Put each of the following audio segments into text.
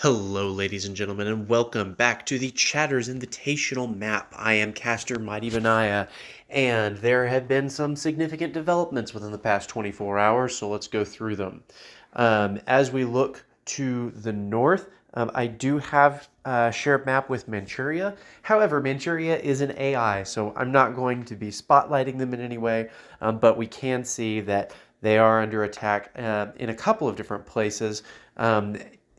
Hello, ladies and gentlemen, and welcome back to the Chatter's Invitational Map. I am Caster Mighty Benaya, and there have been some significant developments within the past 24 hours, so let's go through them. As we look to the north, I do have a shared map with Manchuria. However, Manchuria is an AI, so I'm not going to be spotlighting them in any way, but we can see that they are under attack in a couple of different places.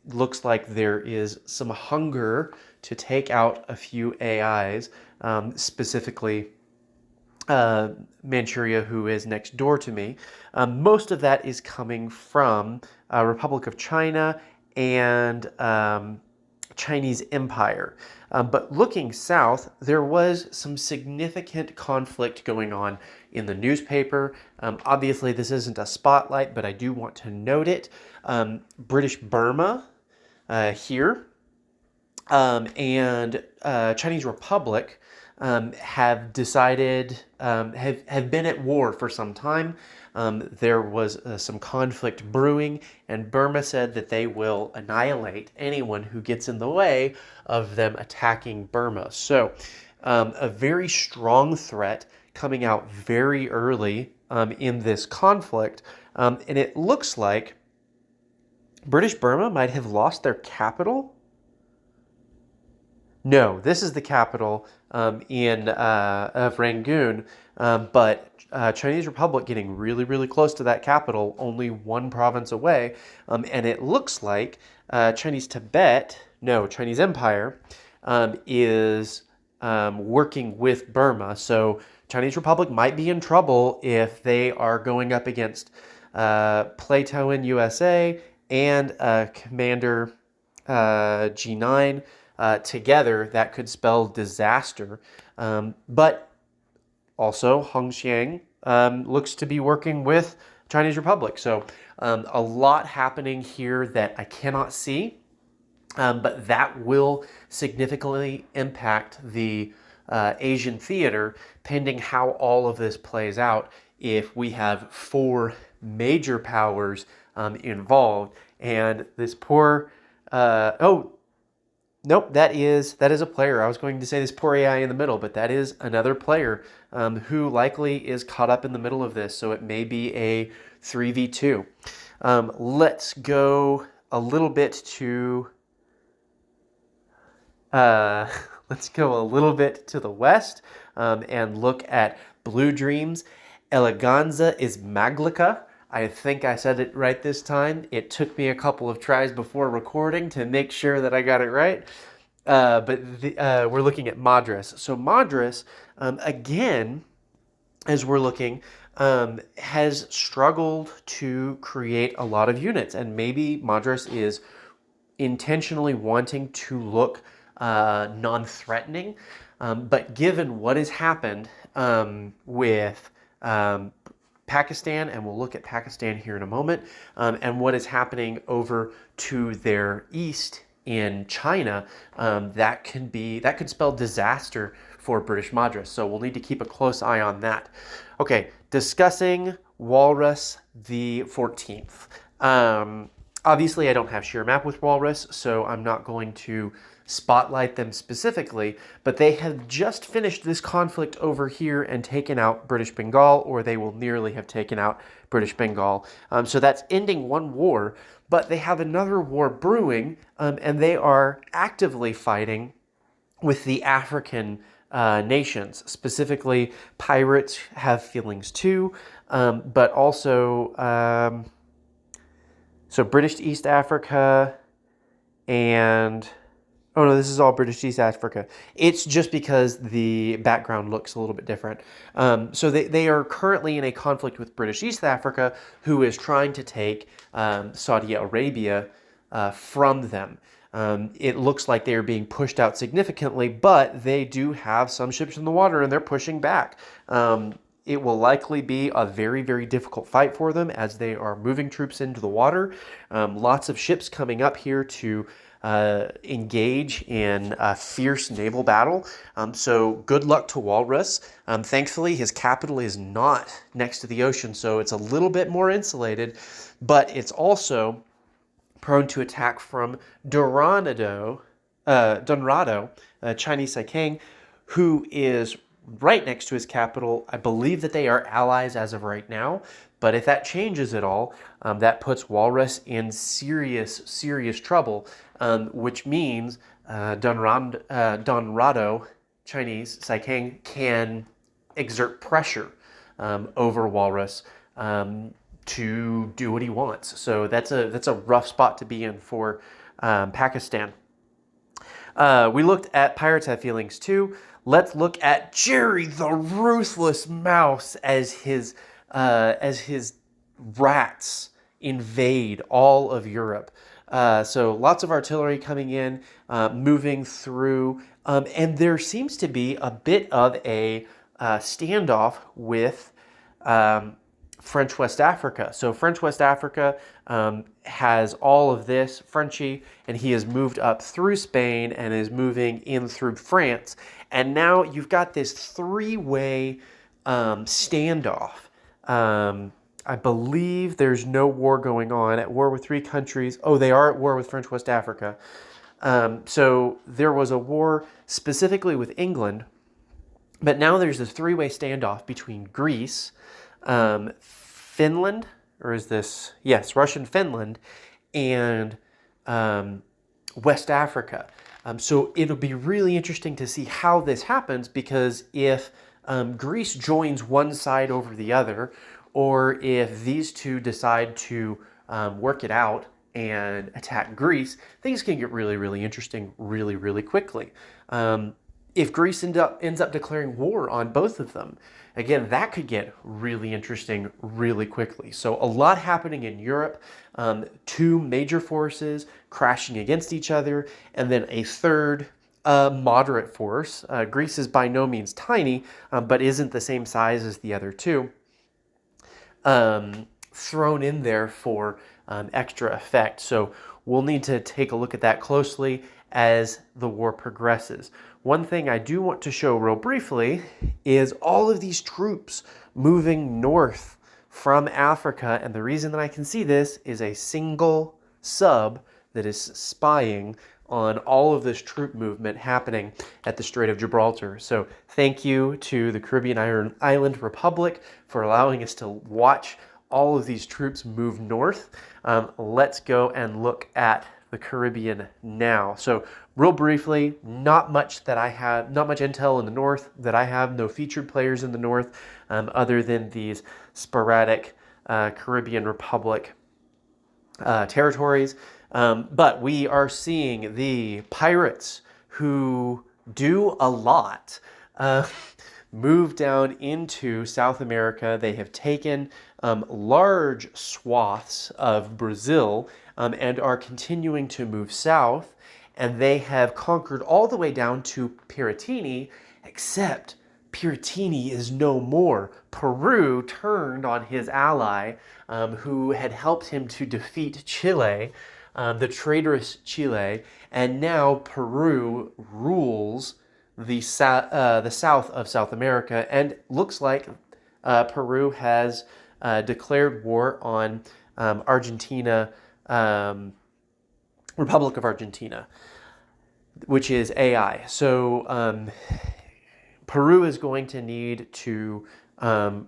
Looks like there is some hunger to take out a few AIs, specifically Manchuria, who is next door to me. Most of that is coming from Republic of China and Chinese Empire. But looking south, there was some significant conflict going on in the newspaper. Obviously, this isn't a spotlight, but I do want to note it. British Burma here and Chinese Republic have decided, have been at war for some time. There was some conflict brewing, and Burma said that they will annihilate anyone who gets in the way of them attacking Burma. So a very strong threat coming out very early in this conflict, and it looks like British Burma might have lost their capital. No, this is the capital of Rangoon, but Chinese Republic getting really, really close to that capital, only one province away, and it looks like Chinese Empire is working with Burma. So Chinese Republic might be in trouble if they are going up against Plato in USA and Commander G9 together. That could spell disaster. But also, Hong Xiang looks to be working with Chinese Republic. So a lot happening here that I cannot see, but that will significantly impact the Asian theater, pending how all of this plays out. If we have four major powers involved, and this poor nope, that is a player. I was going to say this poor AI in the middle, but that is another player who likely is caught up in the middle of this, so it may be a 3v2. Let's go a little bit to let's go a little bit to the west and look at Blue Dreams. Eleganza is Maglica. I think I said it right this time. It took me a couple of tries before recording to make sure that I got it right. We're looking at Madras. So Madras, again, as we're looking, has struggled to create a lot of units. And maybe Madras is intentionally wanting to look non-threatening. But given what has happened with Pakistan, and we'll look at Pakistan here in a moment, and what is happening over to their east in China, that could spell disaster for British Madras. So we'll need to keep a close eye on that. Okay, discussing Walrus the 14th. Obviously, I don't have sheer map with Walrus, so I'm not going to spotlight them specifically, but they have just finished this conflict over here and taken out British Bengal, or they will nearly have taken out British Bengal. So that's ending one war, but they have another war brewing, and they are actively fighting with the African nations. Specifically, pirates have feelings too, but also so British East Africa and oh no, this is all British East Africa. It's just because the background looks a little bit different. So they are currently in a conflict with British East Africa, who is trying to take Saudi Arabia from them. It looks like they are being pushed out significantly, but they do have some ships in the water and they're pushing back. It will likely be a very, very difficult fight for them as they are moving troops into the water. Lots of ships coming up here to engage in a fierce naval battle. So good luck to Walrus. Thankfully, his capital is not next to the ocean, so it's a little bit more insulated, but it's also prone to attack from Dorado, Chinese Saiking, who is right next to his capital. I believe that they are allies as of right now, but if that changes at all, that puts Walrus in serious trouble, which means Donrado, Chinese Saiking, can exert pressure over Walrus to do what he wants. So that's a rough spot to be in for Pakistan. We looked at Pirates Have Feelings too. Let's look at Jerry the Ruthless Mouse as his rats invade all of Europe. So lots of artillery coming in, moving through, and there seems to be a bit of a standoff with French West Africa. So French West Africa has all of this Frenchy, and he has moved up through Spain and is moving in through France. And now you've got this three-way standoff. I believe there's no war going on, at war with three countries. Oh, they are at war with French West Africa. So there was a war specifically with England, but now there's this three-way standoff between Greece, Finland, or is this, yes, Russian Finland, and West Africa. So it'll be really interesting to see how this happens, because if Greece joins one side over the other, or if these two decide to work it out and attack Greece, things can get really interesting really quickly. If Greece ends up declaring war on both of them, again, that could get really interesting really quickly. So a lot happening in Europe, two major forces crashing against each other, and then a third moderate force. Greece is by no means tiny, but isn't the same size as the other two, thrown in there for extra effect. So we'll need to take a look at that closely as the war progresses. One thing I do want to show real briefly is all of these troops moving north from Africa, and the reason that I can see this is a single sub that is spying on all of this troop movement happening at the Strait of Gibraltar. So thank you to the Caribbean Island Republic for allowing us to watch all of these troops move north. Let's go and look at the Caribbean now. So real briefly, not much intel in the north that I have, no featured players in the north, other than these sporadic Caribbean Republic territories. But we are seeing the pirates, who do a lot, move down into South America. They have taken large swaths of Brazil, and are continuing to move south, and they have conquered all the way down to Piratini, except Piratini is no more. Peru turned on his ally, who had helped him to defeat Chile, the traitorous Chile, and now Peru rules the south of South America, and looks like Peru has declared war on Argentina, Republic of Argentina, which is AI. So Peru is going to need to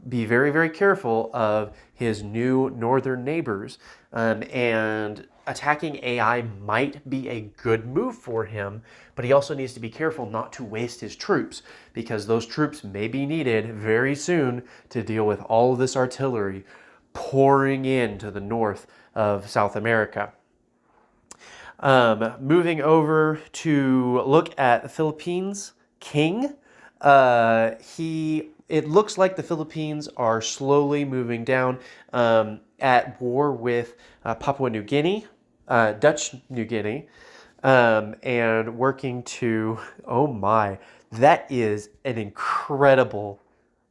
be very careful of his new northern neighbors, and attacking AI might be a good move for him, but he also needs to be careful not to waste his troops, because those troops may be needed very soon to deal with all of this artillery pouring into the north of South America. Moving over to look at the Philippines king. It looks like the Philippines are slowly moving down, at war with Papua New Guinea, Dutch New Guinea, and working to, oh my, that is an incredible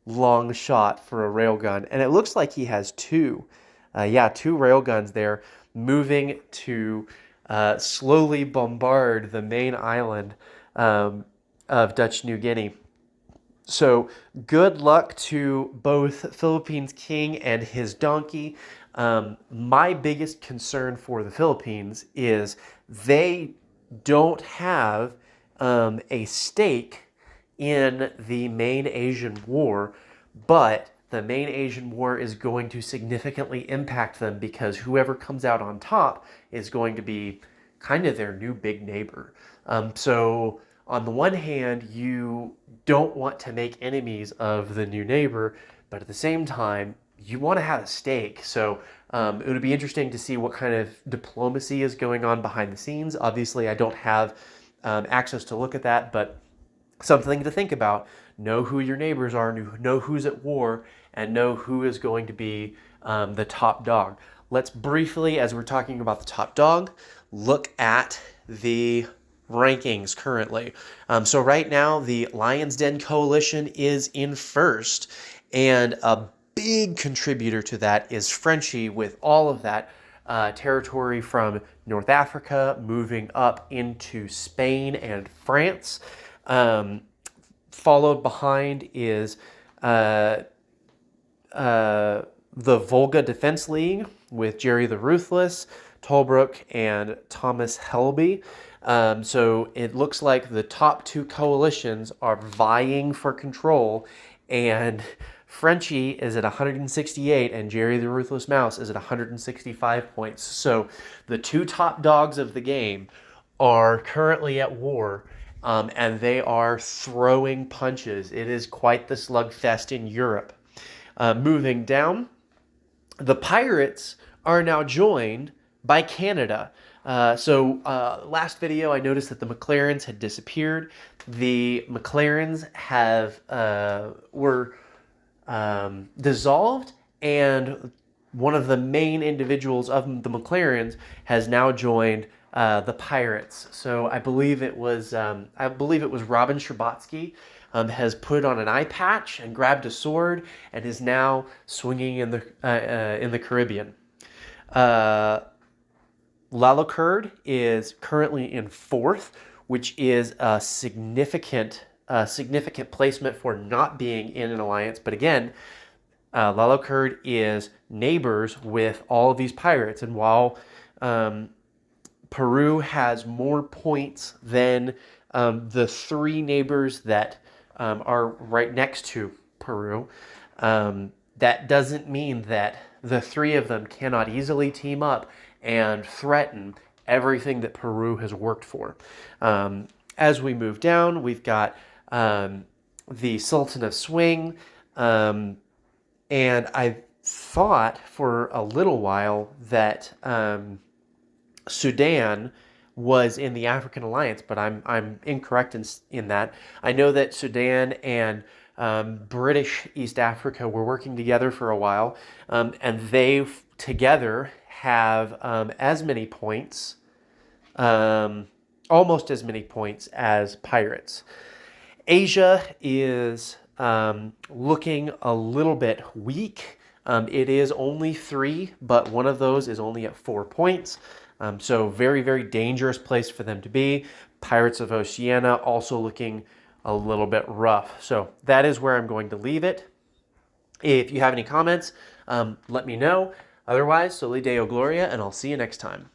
long shot for a railgun. And it looks like he has two railguns there, moving to slowly bombard the main island of Dutch New Guinea. So good luck to both Philippines king and his donkey. My biggest concern for the Philippines is they don't have a stake in the main Asian war, but the main Asian war is going to significantly impact them because whoever comes out on top is going to be kind of their new big neighbor. So on the one hand, you don't want to make enemies of the new neighbor, but at the same time, you want to have a stake. So it would be interesting to see what kind of diplomacy is going on behind the scenes. Obviously, I don't have access to look at that, but something to think about. Know who your neighbors are, know who's at war, and know who is going to be the top dog. Let's briefly, as we're talking about the top dog, look at the rankings currently. So right now, the Lion's Den Coalition is in first, and a big contributor to that is Frenchie with all of that territory from North Africa moving up into Spain and France. Followed behind is the Volga Defense League with Jerry the Ruthless, Tolbrook, and Thomas Helby. So it looks like the top two coalitions are vying for control, and Frenchie is at 168 and Jerry the Ruthless Mouse is at 165 points. So the two top dogs of the game are currently at war, and they are throwing punches. It is quite the slugfest in Europe. Moving down, the Pirates are now joined by Canada. Last video, I noticed that the McLarens had disappeared. The McLarens were dissolved, and one of the main individuals of the McLarens has now joined the Pirates. So I believe it was Robin Scherbatsky has put on an eye patch and grabbed a sword and is now swinging in the Caribbean. Lalourd is currently in fourth, which is a significant placement for not being in an alliance. But again, Lalourd is neighbors with all of these pirates, and while Peru has more points than the three neighbors that are right next to Peru, that doesn't mean that the three of them cannot easily team up and threaten everything that Peru has worked for. As we move down, we've got the Sultan of Swing, and I thought for a little while that Sudan was in the African Alliance, but I'm incorrect in that. I know that Sudan and British East Africa were working together for a while, and they together have as many points, almost as many points as pirates. Asia is looking a little bit weak. It is only 3, but one of those is only at 4 points. So very, very dangerous place for them to be. Pirates of Oceania also looking a little bit rough. So that is where I'm going to leave it. If you have any comments, let me know. Otherwise, Soli Deo Gloria, and I'll see you next time.